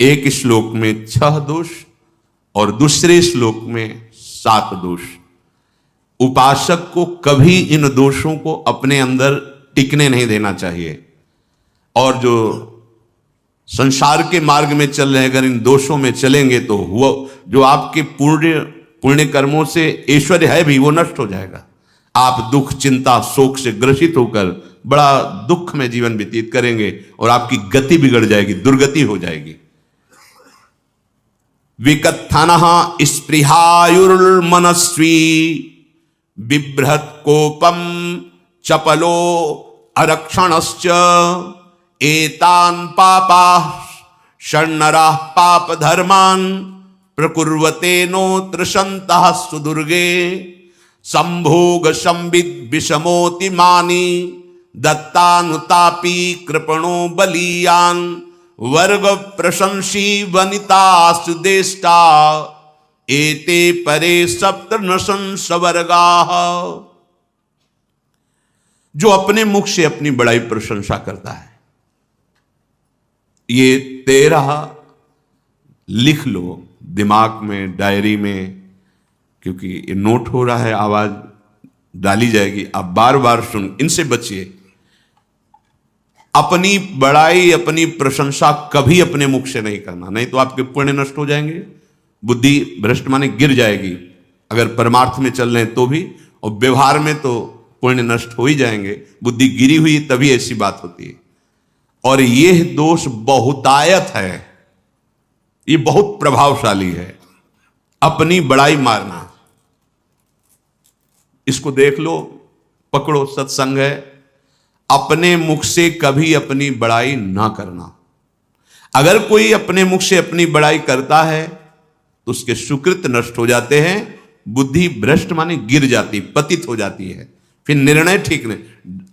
एक श्लोक में 6 दोष और दूसरे श्लोक में 7 दोष। उपासक को कभी इन दोषों को अपने अंदर टिकने नहीं देना चाहिए। और जो संसार के मार्ग में चल रहे, अगर इन दोषों में चलेंगे तो वो जो आपके पुण्य कर्मों से ऐश्वर्य है भी, वो नष्ट हो जाएगा। आप दुख, चिंता, शोक से ग्रसित होकर बड़ा दुख में जीवन व्यतीत करेंगे और आपकी गति बिगड़ जाएगी, दुर्गति हो जाएगी। विकत्थनः स्पृहायुर्मनस्वी बिभ्रत कोपम चपलो अरक्षणश्च एतान् पापाः षण्णराः पाप धर्मान् प्रकुर्वते नोत्र सन्तः सुदुर्गे संभोग संविद विषमोति मानी दत्तानुतापी कृपणो बलीयान वर्ग प्रशंसी वनिता सुदेष्टा एते परे सप्त नशंस वर्गाः। जो अपने मुख से अपनी बड़ाई प्रशंसा करता है, ये 13 लिख लो दिमाग में, डायरी में, क्योंकि ये नोट हो रहा है, आवाज डाली जाएगी, आप बार बार सुन, इनसे बचिए। अपनी बड़ाई, अपनी प्रशंसा कभी अपने मुख से नहीं करना, नहीं तो आपके पुण्य नष्ट हो जाएंगे, बुद्धि भ्रष्ट माने गिर जाएगी। अगर परमार्थ में चल रहे हैं तो भी, और व्यवहार में तो पुण्य नष्ट हो ही जाएंगे। बुद्धि गिरी हुई तभी ऐसी बात होती है। और यह दोष बहुतायत है, ये बहुत प्रभावशाली है, अपनी बड़ाई मारना। इसको देख लो, पकड़ो, सत्संग है। अपने मुख से कभी अपनी बड़ाई ना करना। अगर कोई अपने मुख से अपनी बड़ाई करता है तो उसके सुकृत नष्ट हो जाते हैं, बुद्धि भ्रष्ट माने गिर जाती, पतित हो जाती है, फिर निर्णय ठीक नहीं।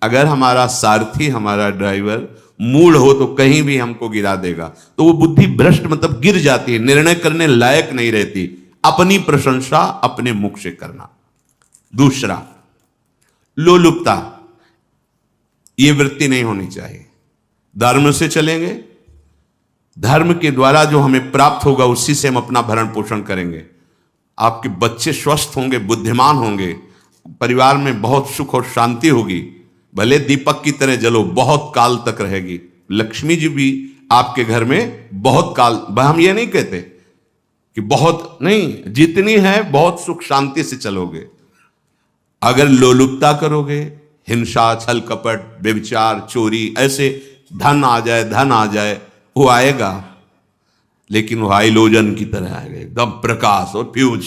अगर हमारा सारथी, हमारा ड्राइवर मूढ़ हो तो कहीं भी हमको गिरा देगा, तो वो बुद्धि भ्रष्ट मतलब गिर जाती है, निर्णय करने लायक नहीं रहती। अपनी प्रशंसा अपने मुख से करना। दूसरा, लोलुपता, ये वृत्ति नहीं होनी चाहिए। धर्म से चलेंगे, धर्म के द्वारा जो हमें प्राप्त होगा उसी से हम अपना भरण पोषण करेंगे। आपके बच्चे स्वस्थ होंगे, बुद्धिमान होंगे, परिवार में बहुत सुख और शांति होगी, भले दीपक की तरह जलो, बहुत काल तक रहेगी। लक्ष्मी जी भी आपके घर में बहुत काल, हम ये नहीं कहते कि बहुत नहीं, जितनी है बहुत सुख शांति से चलोगे। अगर लोलुपता करोगे, हिंसा, छल कपट, व्यभिचार, चोरी, ऐसे धन आ जाए, वो आएगा, लेकिन वो हाइलोजन की तरह आएगा, एकदम प्रकाश और फ्यूज,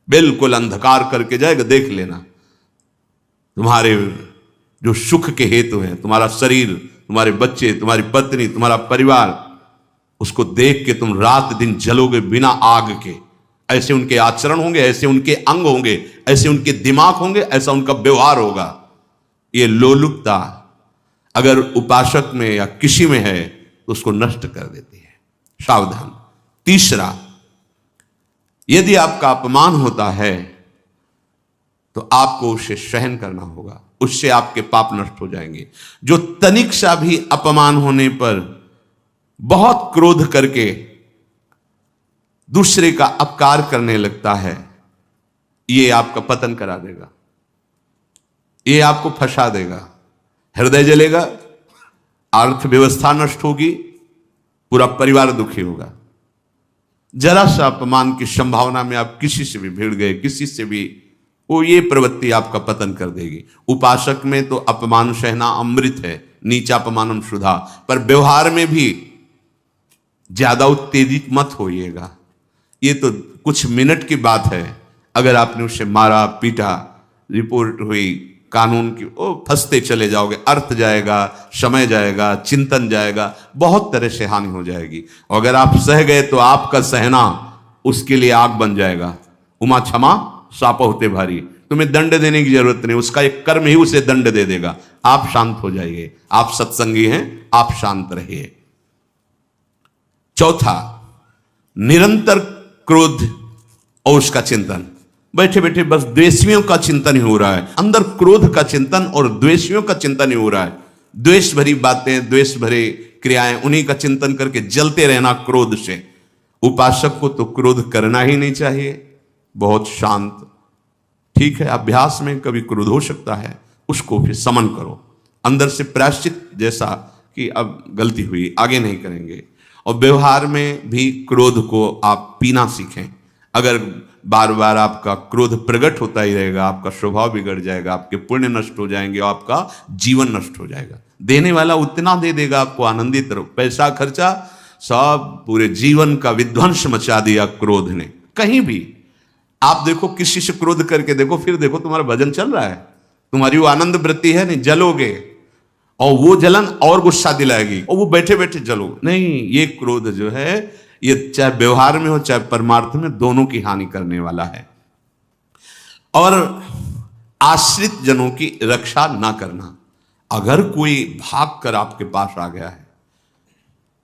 बिल्कुल अंधकार करके जाएगा। देख लेना, तुम्हारे जो सुख के हेतु हैं, तुम्हारा शरीर, तुम्हारे बच्चे, तुम्हारी पत्नी, तुम्हारा परिवार, उसको देख के तुम रात दिन जलोगे बिना आग के। ऐसे उनके आचरण होंगे, ऐसे उनके अंग होंगे, ऐसे उनके दिमाग होंगे, ऐसा उनका व्यवहार होगा। ये लोलुपता अगर उपासक में या किसी में है तो उसको नष्ट कर देती है। सावधान। तीसरा, यदि आपका अपमान होता है तो आपको उसे सहन करना होगा, उससे आपके पाप नष्ट हो जाएंगे। जो तनिक सा भी अपमान होने पर बहुत क्रोध करके दूसरे का अपकार करने लगता है, ये आपका पतन करा देगा, ये आपको फंसा देगा, हृदय जलेगा, अर्थव्यवस्था नष्ट होगी, पूरा परिवार दुखी होगा। जरा सा अपमान की संभावना में आप किसी से भी भिड़ गए, किसी से भी, वो ये प्रवृत्ति आपका पतन कर देगी। उपासक में तो अपमान सहना अमृत है, नीचापमानम सुधा, पर व्यवहार में भी ज्यादा उत्तेजित मत होइएगा। ये तो कुछ मिनट की बात है, अगर आपने उसे मारा, पीटा, रिपोर्ट हुई कानून की, ओ फंसते चले जाओगे, अर्थ जाएगा, समय जाएगा, चिंतन जाएगा, बहुत तरह से हानि हो जाएगी। और अगर आप सह गए तो आपका सहना उसके लिए आग बन जाएगा। उमा क्षमा साप होते भारी, तुम्हें दंड देने की जरूरत नहीं, उसका एक कर्म ही उसे दंड दे देगा। आप शांत हो जाइए, आप सत्संगी हैं, आप शांत रहिए। चौथा, निरंतर क्रोध और उसका चिंतन। बैठे बैठे बस द्वेषियों का चिंतन ही हो रहा है, अंदर क्रोध का चिंतन और द्वेषियों का चिंतन ही हो रहा है। द्वेष भरी बातें, द्वेष भरे क्रियाएं, उन्हीं का चिंतन करके जलते रहना क्रोध से। उपासक को तो क्रोध करना ही नहीं चाहिए, बहुत शांत। ठीक है, अभ्यास में कभी क्रोध हो सकता है, उसको फिर समन करो, अंदर से प्रायश्चित, जैसा कि अब गलती हुई आगे नहीं करेंगे। और व्यवहार में भी क्रोध को आप पीना सीखें। अगर बार बार आपका क्रोध प्रकट होता ही रहेगा, आपका स्वभाव बिगड़ जाएगा, आपके पुण्य नष्ट हो जाएंगे और आपका जीवन नष्ट हो जाएगा। देने वाला उतना दे देगा, आपको आनंदित रहो, पैसा खर्चा सब, पूरे जीवन का विध्वंस मचा दिया क्रोध ने। कहीं भी आप देखो, किसी से क्रोध करके देखो, फिर देखो तुम्हारा भजन चल रहा है, तुम्हारी वो आनंद वृत्ति है नहीं, जलोगे और वो जलन और गुस्सा दिलाएगी और वो बैठे बैठे जलो नहीं। ये क्रोध जो है, ये चाहे व्यवहार में हो चाहे परमार्थ में, दोनों की हानि करने वाला है। और आश्रित जनों की रक्षा ना करना। अगर कोई भाग कर आपके पास आ गया है,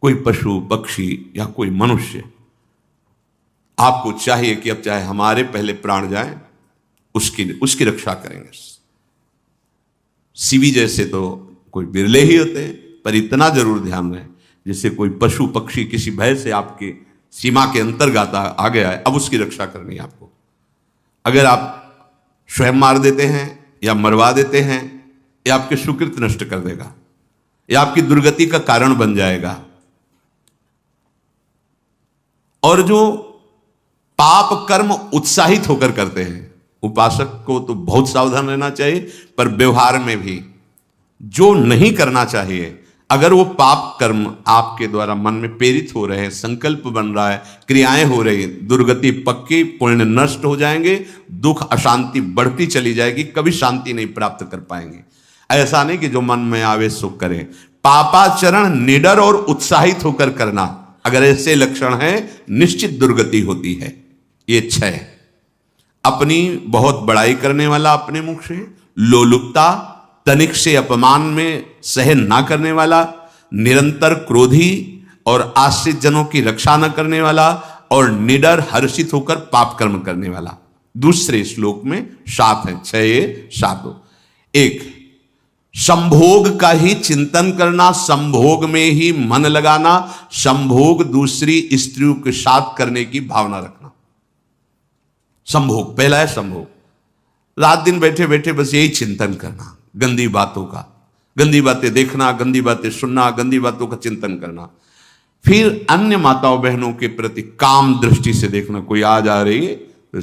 कोई पशु पक्षी या कोई मनुष्य, आपको चाहिए कि अब चाहे हमारे पहले प्राण जाएं, उसकी रक्षा करेंगे। सीवी जैसे तो कोई बिरले ही होते हैं, पर इतना जरूर ध्यान रहे, जैसे कोई पशु पक्षी किसी भय से आपके सीमा के अंतर्गत आ गया है, अब उसकी रक्षा करनी है आपको। अगर आप स्वयं मार देते हैं या मरवा देते हैं, ये आपके सुकृत नष्ट कर देगा, या आपकी दुर्गति का कारण बन जाएगा। और जो पाप कर्म उत्साहित होकर करते हैं, उपासक को तो बहुत सावधान रहना चाहिए, पर व्यवहार में भी जो नहीं करना चाहिए, अगर वो पाप कर्म आपके द्वारा मन में प्रेरित हो रहे हैं, संकल्प बन रहा है, क्रियाएं हो रही, दुर्गति पक्की, पुण्य नष्ट हो जाएंगे, दुख अशांति बढ़ती चली जाएगी, कभी शांति नहीं प्राप्त कर पाएंगे। ऐसा नहीं कि जो मन में आवे सो करें। पापाचरण निडर और उत्साहित होकर करना, अगर ऐसे लक्षण है, निश्चित दुर्गति होती है। ये 6, अपनी बहुत बड़ाई करने वाला अपने मुख से, लोलुपता, तनिक से अपमान में सहन ना करने वाला, निरंतर क्रोधी और आश्रित जनों की रक्षा न करने वाला, और निडर हर्षित होकर पाप कर्म करने वाला। दूसरे श्लोक में 7 है, 6 7। 1, संभोग का ही चिंतन करना, संभोग में ही मन लगाना, संभोग दूसरी स्त्रियों के साथ करने की भावना रखना। संभोग पहला है, संभोग, रात दिन बैठे बैठे बस यही चिंतन करना, गंदी बातों का, गंदी बातें देखना, गंदी बातें सुनना, गंदी बातों का चिंतन करना। फिर अन्य माताओं बहनों के प्रति काम दृष्टि से देखना, कोई आ जा रही है तो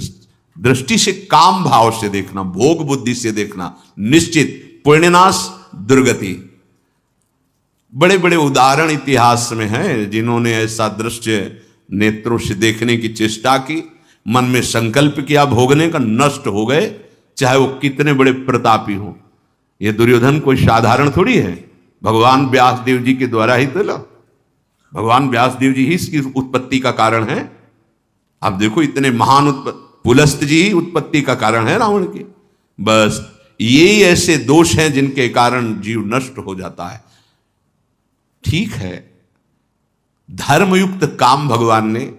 दृष्टि से, काम भाव से देखना, भोग बुद्धि से देखना, निश्चित पुण्यनाश, दुर्गति। बड़े बड़े उदाहरण इतिहास में हैं जिन्होंने ऐसा दृश्य नेत्रों से देखने की चेष्टा की, मन में संकल्प किया भोगने का, नष्ट हो गए, चाहे वो कितने बड़े प्रतापी हों। ये दुर्योधन कोई साधारण थोड़ी है, भगवान व्यासदेव जी के द्वारा ही तो, भगवान व्यासदेव जी ही इसकी उत्पत्ति का कारण है। आप देखो, इतने महान पुलस्त जी ही उत्पत्ति का कारण है रावण की। बस ये ऐसे दोष हैं जिनके कारण जीव नष्ट हो जाता है। ठीक है, धर्मयुक्त काम भगवान ने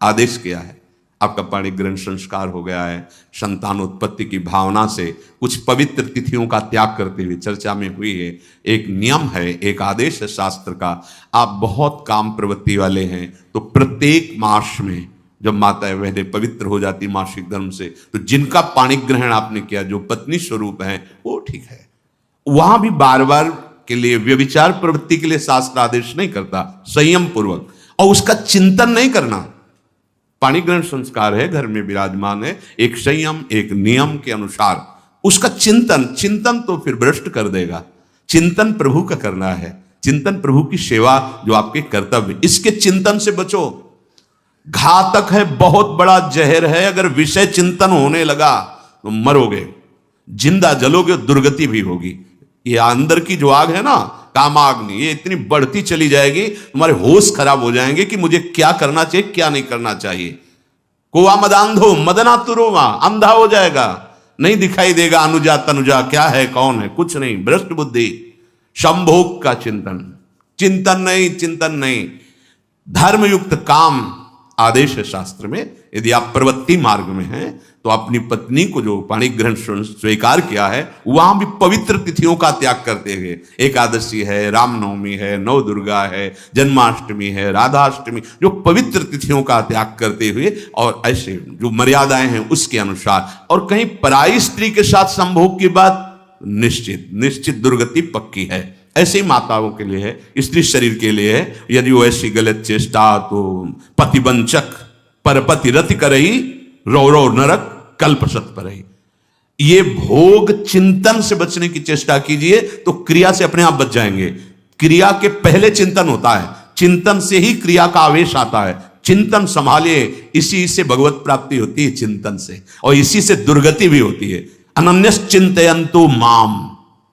आदेश किया है, आपका पाणी ग्रहण संस्कार हो गया है, संतानोत्पत्ति की भावना से कुछ पवित्र तिथियों का त्याग करते हुए चर्चा में हुई है। एक नियम है, एक आदेश है शास्त्र का। आप बहुत काम प्रवृत्ति वाले हैं तो प्रत्येक मास में जब माताएं बहनें पवित्र हो जाती मासिक धर्म से, तो जिनका पाणी ग्रहण आपने किया, जो पत्नी स्वरूप है, वो ठीक है। वहां भी बार बार के लिए व्यभिचार प्रवृत्ति के लिए शास्त्र आदेश नहीं करता, संयम पूर्वक, और उसका चिंतन नहीं करना। पाणी ग्रहण संस्कार है, घर में विराजमान है, एक संयम एक नियम के अनुसार उसका चिंतन तो फिर भ्रष्ट कर देगा। चिंतन प्रभु का करना है, चिंतन प्रभु की सेवा जो आपके कर्तव्य, इसके चिंतन से बचो। घातक है, बहुत बड़ा जहर है, अगर विषय चिंतन होने लगा तो मरोगे, जिंदा जलोगे, दुर्गति भी होगी। ये अंदर की जो आग है ना, कामाग्नि, ये इतनी बढ़ती चली जाएगी, तुम्हारे होश खराब हो जाएंगे कि मुझे क्या करना चाहिए क्या नहीं करना चाहिए। कोवा मदांधो मदना तुरोमा, अंधा हो जाएगा, नहीं दिखाई देगा अनुजा तनुजा क्या है कौन है, कुछ नहीं, भ्रष्ट बुद्धि। संभोग का चिंतन नहीं। धर्मयुक्त काम आदेश है शास्त्र में। यदि आप प्रवृत्ति मार्ग में हैं तो तो अपनी पत्नी को जो पाणी ग्रहण स्वीकार किया है, वहां भी पवित्र तिथियों का त्याग करते हुए, एकादशी है, रामनवमी है, नव दुर्गा है, जन्माष्टमी है, राधाष्टमी, जो पवित्र तिथियों का त्याग करते हुए और ऐसे जो मर्यादाएं हैं उसके अनुसार, और कहीं पराई स्त्री के साथ संभोग की बात निश्चित दुर्गति पक्की है। ऐसे ही माताओं के लिए है, स्त्री शरीर के लिए है। यदि वो ऐसी गलत चेष्टा, तो पतिवंचक परपति रति करही, रौरव नरक कल्पसत परही। ये भोग चिंतन से बचने की चेष्टा कीजिए तो क्रिया से अपने आप बच जाएंगे। क्रिया के पहले चिंतन होता है, चिंतन से ही क्रिया का आवेश आता है। चिंतन संभालिए, इसी से भगवत प्राप्ति होती है, चिंतन से, और इसी से दुर्गति भी होती है। अनन्यस चिंतयन्तु माम,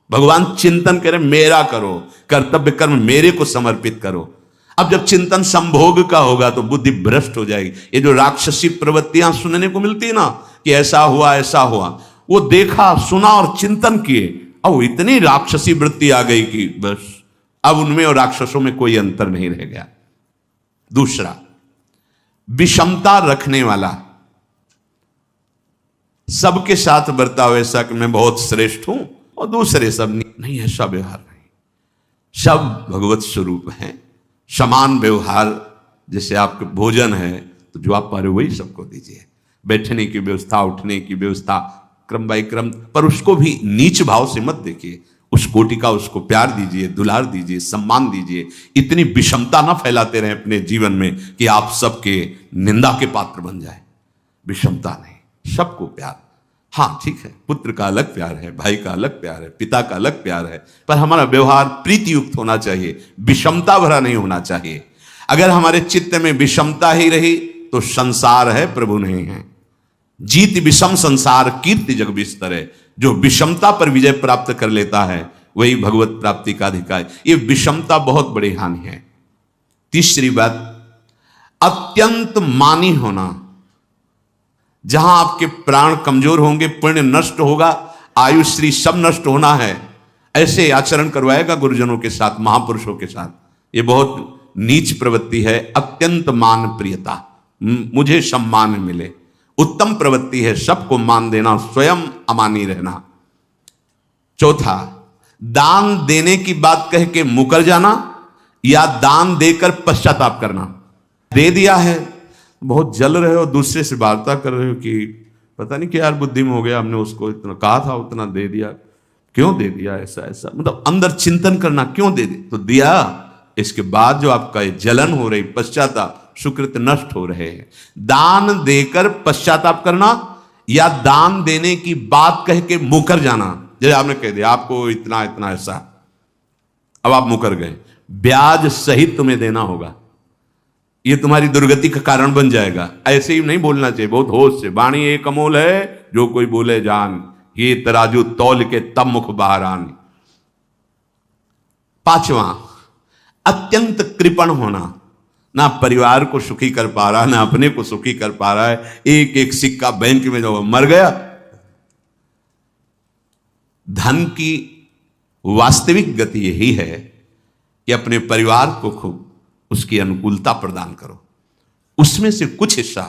भगवान चिंतन करें, मेरा करो, कर्तव्य कर्म मेरे को समर्पित करो। अब जब चिंतन संभोग का होगा तो बुद्धि भ्रष्ट हो जाएगी। ये जो राक्षसी प्रवृत्तियां सुनने को मिलती है ना, कि ऐसा हुआ, वो देखा सुना और चिंतन किए, अब इतनी राक्षसी वृत्ति आ गई कि बस अब उनमें और राक्षसों में कोई अंतर नहीं रह गया। दूसरा, विषमता रखने वाला, सबके साथ बर्ताव ऐसा कि मैं बहुत श्रेष्ठ हूं और दूसरे सब नहीं, ऐसा व्यवहार नहीं। सब भगवत स्वरूप है, समान व्यवहार। जैसे आपके भोजन है तो जो आप पा रहे हो वही सबको दीजिए, बैठने की व्यवस्था, उठने की व्यवस्था, क्रम बाई क्रम, पर उसको भी नीच भाव से मत देखिए। उस कोटि का उसको प्यार दीजिए, दुलार दीजिए, सम्मान दीजिए। इतनी विषमता ना फैलाते रहे अपने जीवन में कि आप सबके निंदा के पात्र बन जाए। विषमता नहीं, सबको प्यार। हाँ ठीक है, पुत्र का अलग प्यार है, भाई का अलग प्यार है, पिता का अलग प्यार है, पर हमारा व्यवहार प्रीति युक्त होना चाहिए, विषमता भरा नहीं होना चाहिए। अगर हमारे चित्त में विषमता ही रही तो संसार है, प्रभु नहीं है। जीत विषम संसार कीर्ति जग विस्तर है। जो विषमता पर विजय प्राप्त कर लेता है वही भगवत प्राप्ति का अधिकारी। ये विषमता बहुत बड़ी हानि है। तीसरी बात, अत्यंत मानी होना। जहां आपके प्राण कमजोर होंगे, पुण्य नष्ट होगा, आयुश्री सब नष्ट होना है, ऐसे आचरण करवाएगा गुरुजनों के साथ, महापुरुषों के साथ। ये बहुत नीच प्रवृत्ति है। अत्यंत मान प्रियता, मुझे सम्मान मिले। उत्तम प्रवृत्ति है सबको मान देना, स्वयं अमानी रहना। चौथा, दान देने की बात कह के मुकर जाना या दान देकर पश्चाताप करना। दे दिया है, बहुत जल रहे हो, दूसरे से वार्ता कर रहे हो कि पता नहीं क्या यार बुद्धि में हो गया, हमने उसको इतना कहा था, उतना दे दिया, क्यों दे दिया, ऐसा मतलब अंदर चिंतन करना, क्यों दे दी तो दिया। इसके बाद जो आपका जलन हो रही, पश्चाताप, सुकृत नष्ट हो रहे हैं। दान देकर पश्चाताप करना या दान देने की बात कह के मुकर जाना। जैसे आपने कह दिया आपको इतना इतना ऐसा, अब आप मुकर गए, ब्याज सहित तुम्हें देना होगा, ये तुम्हारी दुर्गति का कारण बन जाएगा। ऐसे ही नहीं बोलना चाहिए, बहुत होश से। वाणी एक अमोल है, जो कोई बोले जान, ये तराजू तौल के तब मुख बाहर आन। पांचवा, अत्यंत कृपण होना। ना परिवार को सुखी कर पा रहा, ना अपने को सुखी कर पा रहा है। एक एक सिक्का बैंक में जो मर गया। धन की वास्तविक गति यही है कि अपने परिवार को खूब उसकी अनुकूलता प्रदान करो, उसमें से कुछ हिस्सा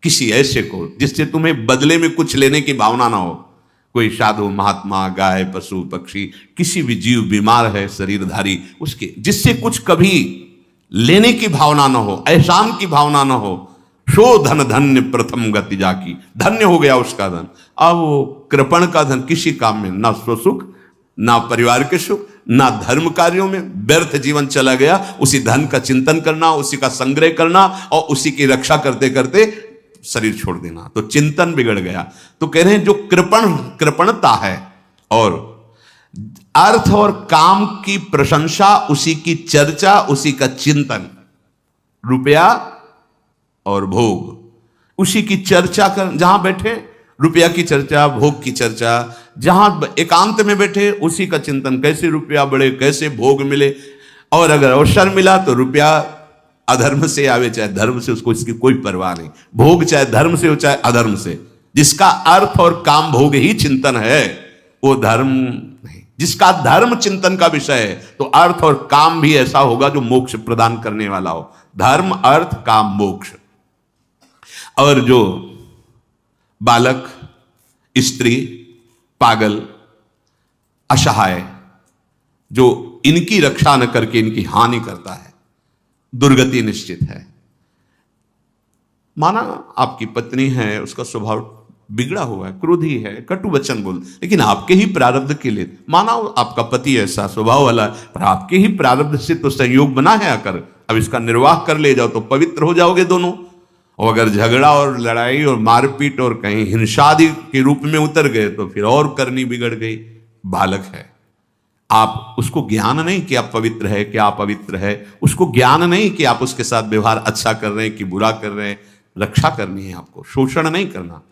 किसी ऐसे को जिससे तुम्हें बदले में कुछ लेने की भावना ना हो। कोई साधु महात्मा, गाय, पशु, पक्षी, किसी भी जीव बीमार है शरीरधारी, उसके जिससे कुछ कभी लेने की भावना ना हो, एहसान की भावना ना हो। सो धन धन्य प्रथम गति जाकी, धन्य हो गया उसका धन। अब वो कृपण का धन किसी काम में ना स्वसुख, ना परिवार के सुख, ना धर्म कार्यों में, व्यर्थ जीवन चला गया। उसी धन का चिंतन करना, उसी का संग्रह करना और उसी की रक्षा करते करते शरीर छोड़ देना, तो चिंतन बिगड़ गया। तो कह रहे हैं जो कृपणता है और अर्थ और काम की प्रशंसा, उसी की चर्चा, उसी का चिंतन, रुपया और भोग, उसी की चर्चा कर, जहां बैठे रुपया की चर्चा, भोग की चर्चा, जहां एकांत में बैठे उसी का चिंतन, कैसे रुपया बढ़े, कैसे भोग मिले। और अगर अवसर मिला तो रुपया अधर्म से आवे चाहे धर्म से, उसको इसकी कोई परवाह नहीं। भोग चाहे धर्म से हो चाहे अधर्म से, जिसका अर्थ और काम भोग ही चिंतन है वो धर्म नहीं। जिसका धर्म चिंतन का विषय है तो अर्थ और काम भी ऐसा होगा जो मोक्ष प्रदान करने वाला हो। धर्म, अर्थ, काम, मोक्ष। और जो बालक, स्त्री, पागल, असहाय, जो इनकी रक्षा न करके इनकी हानि करता है, दुर्गति निश्चित है। माना आपकी पत्नी है, उसका स्वभाव बिगड़ा हुआ है, क्रोधी है, कटु वचन बोल, लेकिन आपके ही प्रारब्ध के लिए, माना आपका पति ऐसा स्वभाव वाला है, पर आपके ही प्रारब्ध से तो संयोग बना है आकर, अब इसका निर्वाह कर ले जाओ तो पवित्र हो जाओगे दोनों। और अगर झगड़ा और लड़ाई और मारपीट और कहीं हिंसादि के रूप में उतर गए तो फिर और करनी बिगड़ गई। बालक है, आप उसको ज्ञान नहीं कि आप पवित्र है, कि आप पवित्र है, उसको ज्ञान नहीं कि आप उसके साथ व्यवहार अच्छा कर रहे हैं कि बुरा कर रहे हैं। रक्षा करनी है आपको, शोषण नहीं करना।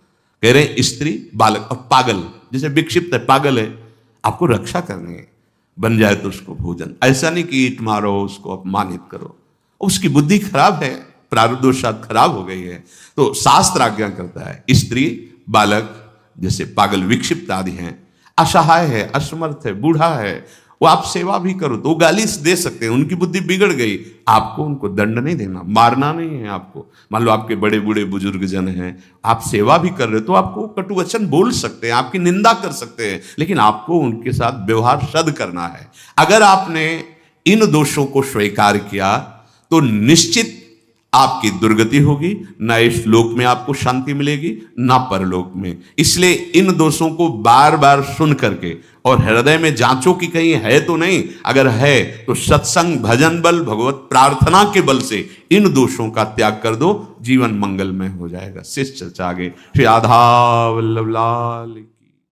कह रहे हैं स्त्री, बालक और पागल, जैसे विक्षिप्त है, पागल है, आपको रक्षा करनी है। बन जाए तो उसको भोजन, ऐसा नहीं कि ईंट मारो, उसको अपमानित करो, उसकी बुद्धि खराब है, प्रारब्धवशात खराब हो गई है। तो शास्त्र आज्ञा करता है स्त्री, बालक, जैसे पागल, विक्षिप्त आदि हैं, असहाय है, असमर्थ है, बूढ़ा है, वो आप सेवा भी करो तो वो गाली दे सकते हैं, उनकी बुद्धि बिगड़ गई, आपको उनको दंड नहीं देना, मारना नहीं है आपको। मान लो आपके बड़े बूढ़े बुजुर्ग जन हैं, आप सेवा भी कर रहे हो तो आपको कटु वचन बोल सकते हैं, आपकी निंदा कर सकते हैं, लेकिन आपको उनके साथ व्यवहार सद करना है। अगर आपने इन दोषों को स्वीकार किया तो निश्चित आपकी दुर्गति होगी, ना इस लोक में आपको शांति मिलेगी, ना परलोक में। इसलिए इन दोषों को बार बार सुन करके और हृदय में जांचो कि कहीं है तो नहीं, अगर है तो सत्संग, भजन बल, भगवत प्रार्थना के बल से इन दोषों का त्याग कर दो, जीवन मंगलमय हो जाएगा। शिष्य चर्चा आगे। श्री राधा वल्लभ लाल।